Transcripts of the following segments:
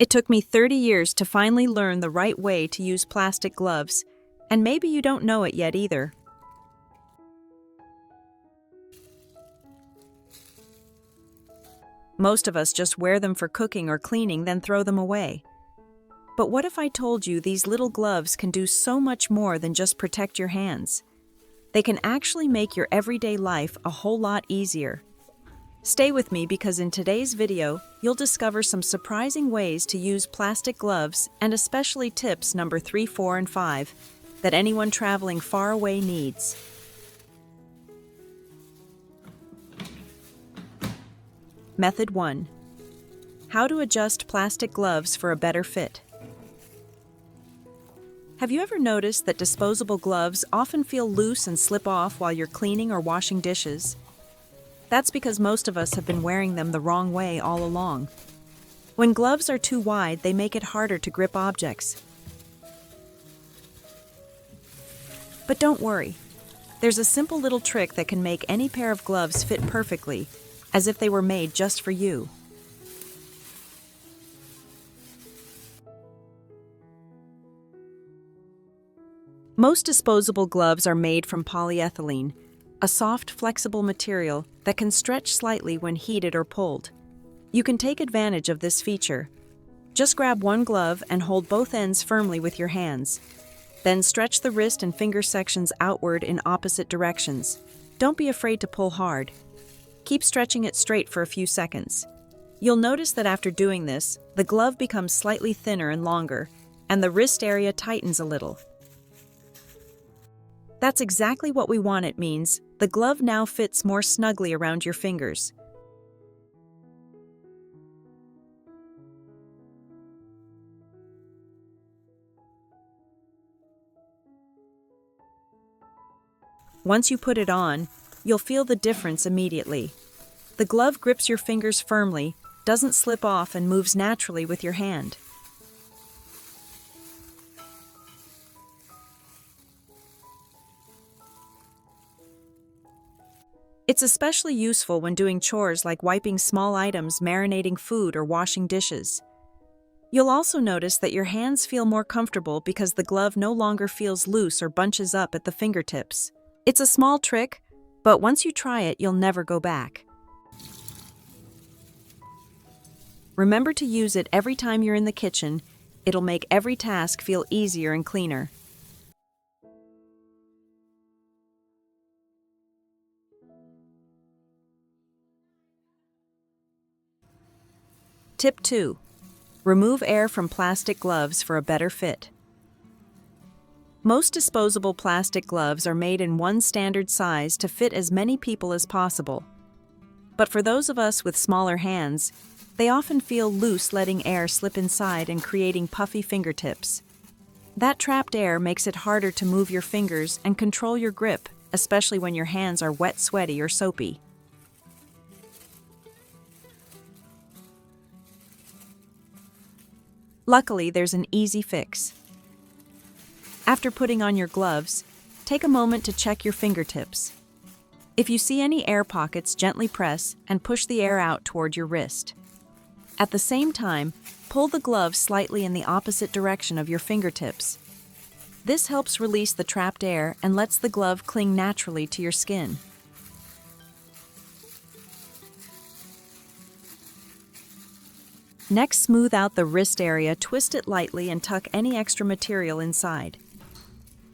It took me 30 years to finally learn the right way to use plastic gloves, and maybe you don't know it yet either. Most of us just wear them for cooking or cleaning, then throw them away. But what if I told you these little gloves can do so much more than just protect your hands? They can actually make your everyday life a whole lot easier. Stay with me because in today's video, you'll discover some surprising ways to use plastic gloves and especially tips number 3, 4, and 5 that anyone traveling far away needs. Method 1. How to adjust plastic gloves for a better fit. Have you ever noticed that disposable gloves often feel loose and slip off while you're cleaning or washing dishes? That's because most of us have been wearing them the wrong way all along. When gloves are too wide, they make it harder to grip objects. But don't worry. There's a simple little trick that can make any pair of gloves fit perfectly, as if they were made just for you. Most disposable gloves are made from polyethylene, a soft, flexible material that can stretch slightly when heated or pulled. You can take advantage of this feature. Just grab one glove and hold both ends firmly with your hands. Then stretch the wrist and finger sections outward in opposite directions. Don't be afraid to pull hard. Keep stretching it straight for a few seconds. You'll notice that after doing this, the glove becomes slightly thinner and longer, and the wrist area tightens a little. That's exactly what we want. It means the glove now fits more snugly around your fingers. Once you put it on, you'll feel the difference immediately. The glove grips your fingers firmly, doesn't slip off, and moves naturally with your hand. It's especially useful when doing chores like wiping small items, marinating food, or washing dishes. You'll also notice that your hands feel more comfortable because the glove no longer feels loose or bunches up at the fingertips. It's a small trick, but once you try it, you'll never go back. Remember to use it every time you're in the kitchen. It'll make every task feel easier and cleaner. Tip 2. Remove air from plastic gloves for a better fit. Most disposable plastic gloves are made in one standard size to fit as many people as possible. But for those of us with smaller hands, they often feel loose, letting air slip inside and creating puffy fingertips. That trapped air makes it harder to move your fingers and control your grip, especially when your hands are wet, sweaty, or soapy. Luckily, there's an easy fix. After putting on your gloves, take a moment to check your fingertips. If you see any air pockets, gently press and push the air out toward your wrist. At the same time, pull the glove slightly in the opposite direction of your fingertips. This helps release the trapped air and lets the glove cling naturally to your skin. Next, smooth out the wrist area, twist it lightly, and tuck any extra material inside.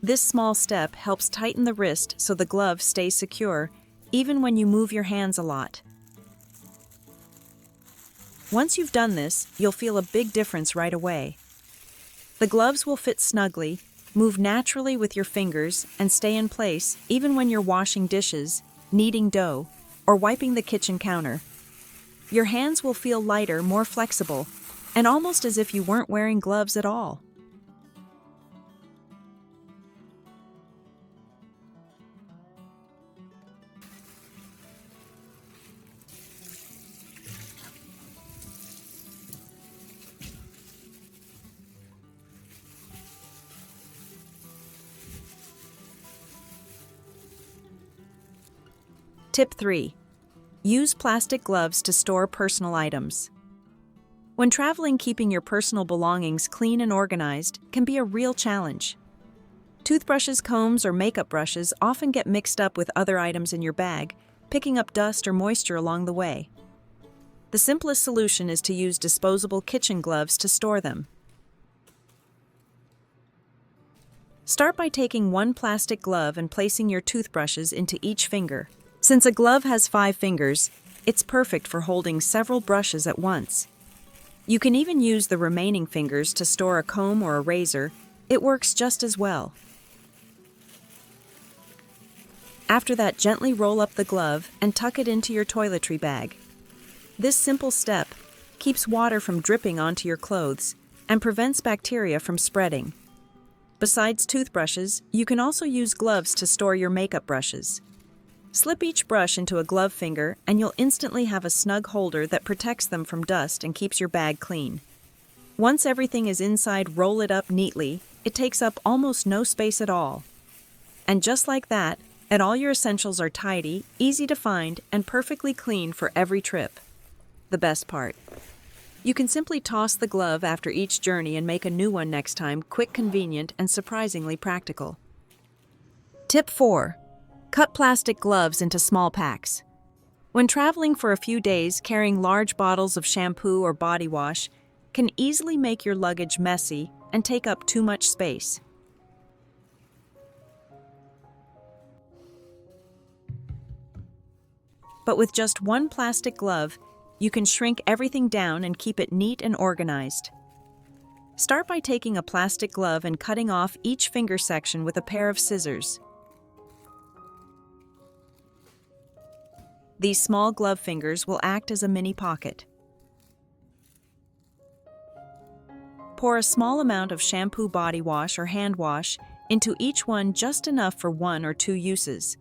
This small step helps tighten the wrist so the glove stays secure, even when you move your hands a lot. Once you've done this, you'll feel a big difference right away. The gloves will fit snugly, move naturally with your fingers, and stay in place even when you're washing dishes, kneading dough, or wiping the kitchen counter. Your hands will feel lighter, more flexible, and almost as if you weren't wearing gloves at all. Tip 3. Use plastic gloves to store personal items. When traveling, keeping your personal belongings clean and organized can be a real challenge. Toothbrushes, combs, or makeup brushes often get mixed up with other items in your bag, picking up dust or moisture along the way. The simplest solution is to use disposable kitchen gloves to store them. Start by taking one plastic glove and placing your toothbrushes into each finger. Since a glove has 5 fingers, it's perfect for holding several brushes at once. You can even use the remaining fingers to store a comb or a razor. It works just as well. After that, gently roll up the glove and tuck it into your toiletry bag. This simple step keeps water from dripping onto your clothes and prevents bacteria from spreading. Besides toothbrushes, you can also use gloves to store your makeup brushes. Slip each brush into a glove finger and you'll instantly have a snug holder that protects them from dust and keeps your bag clean. Once everything is inside, roll it up neatly. It takes up almost no space at all. And just like that, all your essentials are tidy, easy to find, and perfectly clean for every trip. The best part: you can simply toss the glove after each journey and make a new one next time. Quick, convenient, and surprisingly practical. Tip 4. Cut plastic gloves into small packs. When traveling for a few days, carrying large bottles of shampoo or body wash can easily make your luggage messy and take up too much space. But with just one plastic glove, you can shrink everything down and keep it neat and organized. Start by taking a plastic glove and cutting off each finger section with a pair of scissors. These small glove fingers will act as a mini pocket. Pour a small amount of shampoo, body wash, or hand wash into each one, just enough for 1 or 2 uses.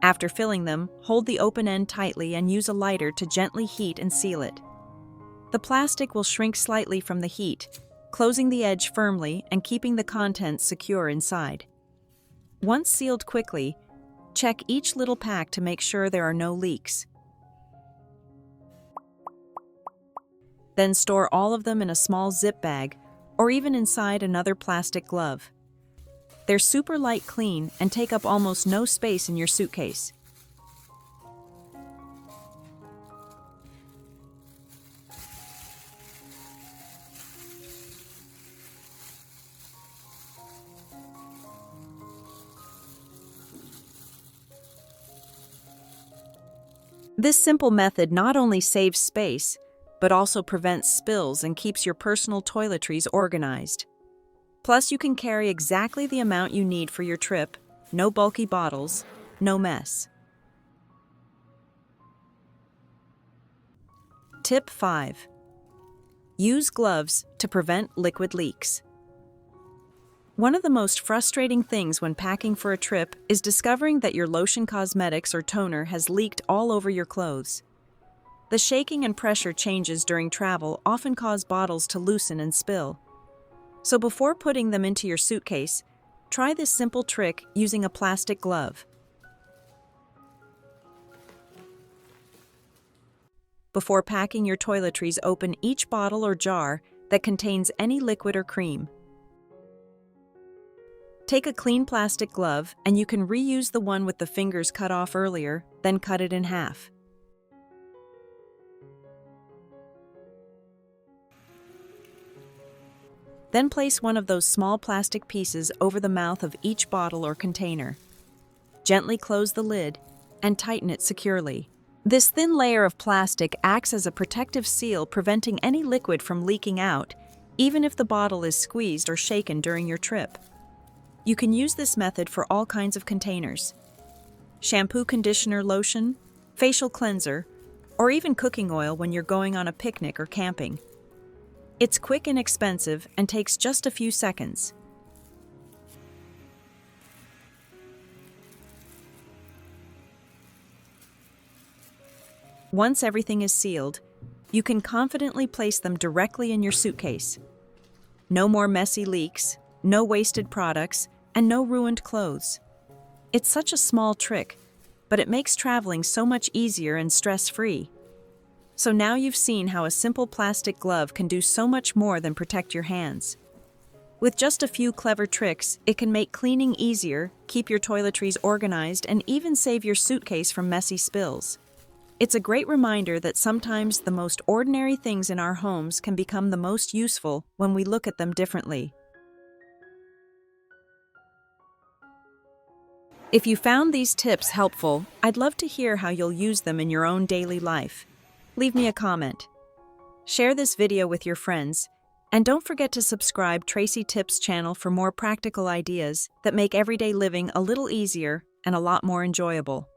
After filling them, hold the open end tightly and use a lighter to gently heat and seal it. The plastic will shrink slightly from the heat, closing the edge firmly and keeping the contents secure inside. Once sealed, quickly check each little pack to make sure there are no leaks. Then store all of them in a small zip bag or even inside another plastic glove. They're super light, clean, and take up almost no space in your suitcase. This simple method not only saves space, but also prevents spills and keeps your personal toiletries organized. Plus, you can carry exactly the amount you need for your trip. No bulky bottles, no mess. Tip 5. Use gloves to prevent liquid leaks. One of the most frustrating things when packing for a trip is discovering that your lotion, cosmetics, or toner has leaked all over your clothes. The shaking and pressure changes during travel often cause bottles to loosen and spill. So before putting them into your suitcase, try this simple trick using a plastic glove. Before packing your toiletries, open each bottle or jar that contains any liquid or cream. Take a clean plastic glove, and you can reuse the one with the fingers cut off earlier, then cut it in half. Then place one of those small plastic pieces over the mouth of each bottle or container. Gently close the lid and tighten it securely. This thin layer of plastic acts as a protective seal, preventing any liquid from leaking out, even if the bottle is squeezed or shaken during your trip. You can use this method for all kinds of containers: shampoo, conditioner, lotion, facial cleanser, or even cooking oil when you're going on a picnic or camping. It's quick and inexpensive and takes just a few seconds. Once everything is sealed, you can confidently place them directly in your suitcase. No more messy leaks, no wasted products, and no ruined clothes. It's such a small trick, but it makes traveling so much easier and stress-free. So now you've seen how a simple plastic glove can do so much more than protect your hands. With just a few clever tricks, it can make cleaning easier, keep your toiletries organized, and even save your suitcase from messy spills. It's a great reminder that sometimes the most ordinary things in our homes can become the most useful when we look at them differently. If you found these tips helpful, I'd love to hear how you'll use them in your own daily life. Leave me a comment. Share this video with your friends, and don't forget to subscribe Tracy Tips channel for more practical ideas that make everyday living a little easier and a lot more enjoyable.